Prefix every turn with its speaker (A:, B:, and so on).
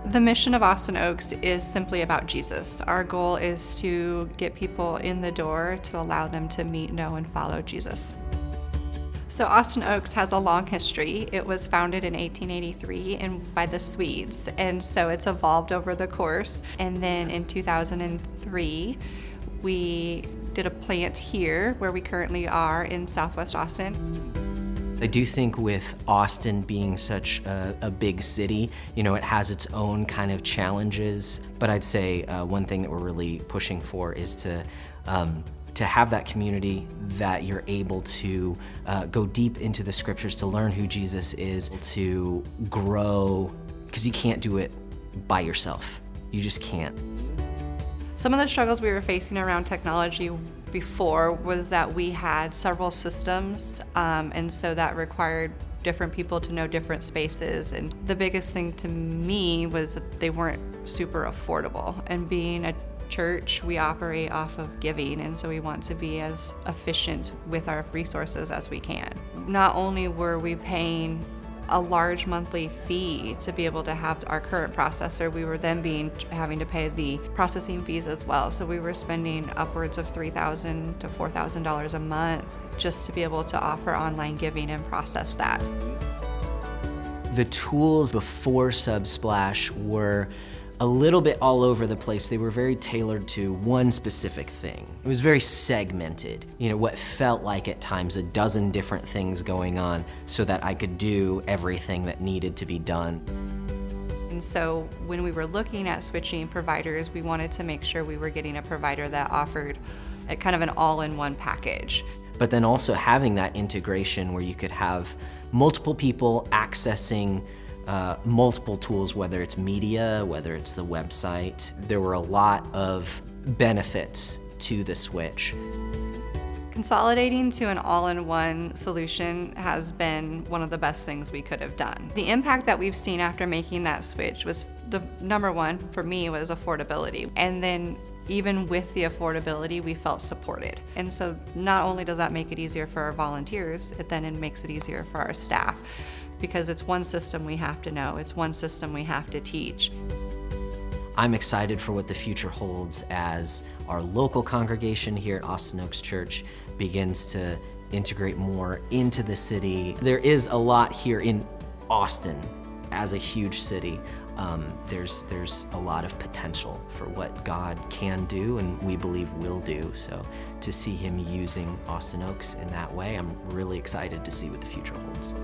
A: The mission of Austin Oaks is simply about Jesus. Our goal is to get people in the door to allow them to meet, know, and follow Jesus. So Austin Oaks has a long history. It was founded in 1883 by the Swedes, and so it's evolved over the course. And then in 2003, we did a plant here where we currently are in Southwest Austin.
B: I do think with Austin being such a big city, it has its own kind of challenges, but I'd say one thing that we're really pushing for is to have that community that you're able to go deep into the scriptures, to learn who Jesus is, to grow, because you can't do it by yourself. You just can't.
A: Some of the struggles we were facing around technology before was that we had several systems, and so that required different people to know different spaces. And the biggest thing to me was that they weren't super affordable. And being a church, we operate off of giving, and so we want to be as efficient with our resources as we can. Not only were we paying a large monthly fee to be able to have our current processor, we were then having to pay the processing fees as well. So we were spending upwards of $3,000 to $4,000 a month just to be able to offer online giving and process that.
B: The tools before Subsplash were a little bit all over the place. They were very tailored to one specific thing. It was very segmented. What felt like at times a dozen different things going on so that I could do everything that needed to be done.
A: And so when we were looking at switching providers, we wanted to make sure we were getting a provider that offered a kind of an all-in-one package.
B: But then also having that integration where you could have multiple people accessing multiple tools, whether it's media, whether it's the website. There were a lot of benefits to the switch.
A: Consolidating to an all-in-one solution has been one of the best things we could have done. The impact that we've seen after making that switch was, the number one for me was affordability. And then even with the affordability, we felt supported. And so not only does that make it easier for our volunteers, it makes it easier for our staff, because it's one system we have to know, it's one system we have to teach.
B: I'm excited for what the future holds as our local congregation here at Austin Oaks Church begins to integrate more into the city. There is a lot here in Austin as a huge city. There's a lot of potential for what God can do and we believe will do. So to see him using Austin Oaks in that way, I'm really excited to see what the future holds.